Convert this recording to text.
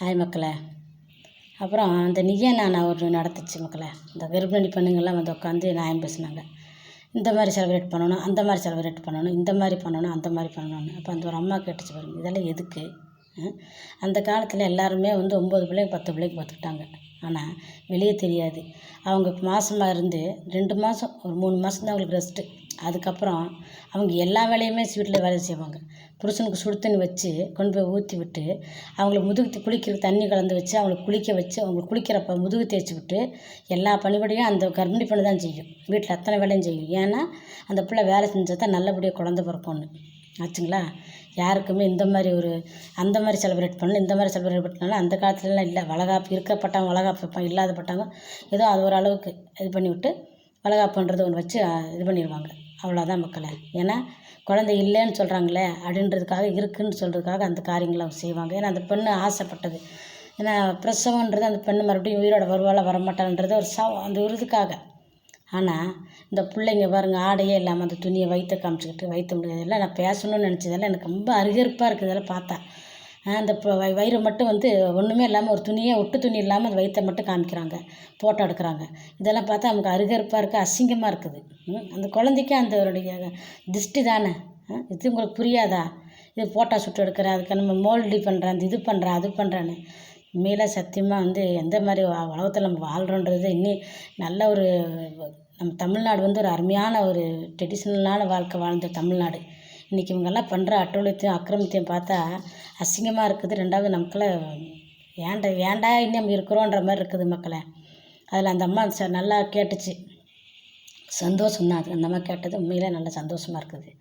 Hi மக்களே. அப்புறம் அந்த நீயே நான் ஒரு நடத்துச்சு மக்களே. இந்த கர்ப்பிணி பெண்ணுங்கள்லாம் வந்து உட்காந்து நியாயம் பேசினாங்க. இந்த மாதிரி செலிப்ரேட் பண்ணணும், அந்த மாதிரி செலிப்ரேட் பண்ணணும், இந்த மாதிரி பண்ணணும், அந்த மாதிரி பண்ணணும்னு. அப்போ அந்த ஒரு அம்மா கேட்டுச்சு பாருங்க, இதெல்லாம் எதுக்கு? அந்த காலத்தில் எல்லாருமே வந்து 9 பிள்ளைங்க 10 பிள்ளைங்க பார்த்துக்கிட்டாங்க. ஆனால் வெளியே தெரியாது. அவங்க மாதமாக இருந்து 2 மாதம் ஒரு 3 மாதம் தான் அவங்களுக்கு ரெஸ்ட்டு. அதுக்கப்புறம் அவங்க எல்லா வேலையுமே வீட்டில் வேலை செய்வாங்க. புருஷனுக்கு சுடு தண்ணி வச்சு கொண்டு போய் ஊற்றி விட்டு, அவங்கள முதுகு குளிக்கிற தண்ணி கலந்து வச்சு அவங்களுக்கு குளிக்க வச்சு, அவங்களுக்கு குளிக்கிறப்ப முதுகு தேய்ச்சி விட்டு எல்லா பணிபடியும் அந்த கர்ப்பிணி பெண்ணு தான் செய்யும். வீட்டில் அத்தனை வேலையும் செய்யும். ஏன்னா அந்த பிள்ளை வேலை செஞ்சால் தான் நல்லபடியாக குழந்த பிறக்கும்னு ஆச்சுங்களா. யாருக்குமே இந்த மாதிரி அந்த மாதிரி செலிப்ரேட் பண்ணணும், இந்த மாதிரி செலிப்ரேட் பண்ணாலும் அந்த காலத்துலலாம் இல்லை. வளகாப்பு இருக்கப்பட்டவங்க வளகாப்பு வைப்பாங்க, இல்லாதப்பட்டவங்க ஏதோ அது ஒரு அளவுக்கு இது பண்ணி விட்டு வளகாப்புன்றது ஒன்று வச்சு இது பண்ணிடுவாங்க. அவ்வளோதான் மக்களே. ஏன்னா குழந்தை இல்லைன்னு சொல்கிறாங்களே அப்படின்றதுக்காக இருக்குதுன்னு சொல்கிறதுக்காக அந்த காரியங்களை அவங்க செய்வாங்க. ஏன்னா அந்த பெண்ணு ஆசைப்பட்டது. ஏன்னா பிரசவன்றது அந்த பெண்ணு மறுபடியும் உயிரோட வருவாளா வரமாட்டான்றது ஒரு அந்த ஒரு இதுக்காக. ஆனால் இந்த பிள்ளைங்க பாருங்கள், ஆடையே இல்லாமல் அந்த துணியை வயிற்ற காமிச்சிக்கிட்டு வயிற்ற முடியாதெல்லாம் நான் பேசணும்னு நினச்சதெல்லாம் எனக்கு ரொம்ப அருகருப்பாக இருக்குது. இதெல்லாம் பார்த்தா அந்த வயிறு மட்டும் வந்து ஒன்றுமே இல்லாமல் ஒரு துணியே ஒட்டு துணி இல்லாமல் அந்த வயிற்றை மட்டும் காமிக்கிறாங்க, ஃபோட்டோ எடுக்கிறாங்க. இதெல்லாம் பார்த்தா நமக்கு அருகருப்பாக இருக்குது, அசிங்கமாக இருக்குது. அந்த குழந்தைக்கு அந்த திருஷ்டி தானே. இது உங்களுக்கு புரியாதா? இது ஃபோட்டோ சுட்டு எடுக்கிறேன், அதுக்கு நம்ம மோல்டி பண்ணுறேன், அந்த இது பண்ணுறேன், அது பண்ணுறேன்னு. உண்மையில சத்தியமாக வந்து எந்த மாதிரி உலகத்தில் நம்ம வாழ்கிறோன்றது இன்னும் நல்ல ஒரு நம்ம தமிழ்நாடு வந்து ஒரு அருமையான ஒரு ட்ரெடிஷ்னலான வாழ்க்கை வாழ்ந்த தமிழ்நாடு. இன்றைக்கி இவங்கெல்லாம் பண்ணுற அட்டூழியத்தையும் அக்கிரமத்தையும் பார்த்தா அசிங்கமாக இருக்குது. ரெண்டாவது நமக்கெல்லாம் ஏன்டா இன்னும் நம்ம இருக்கிறோன்ற மாதிரி இருக்குது மக்களே. அதில் அந்த அம்மா நல்லா கேட்டுச்சு, சந்தோஷம் தான். அது அந்த அம்மா கேட்டது உண்மையிலே நல்ல சந்தோஷமாக இருக்குது.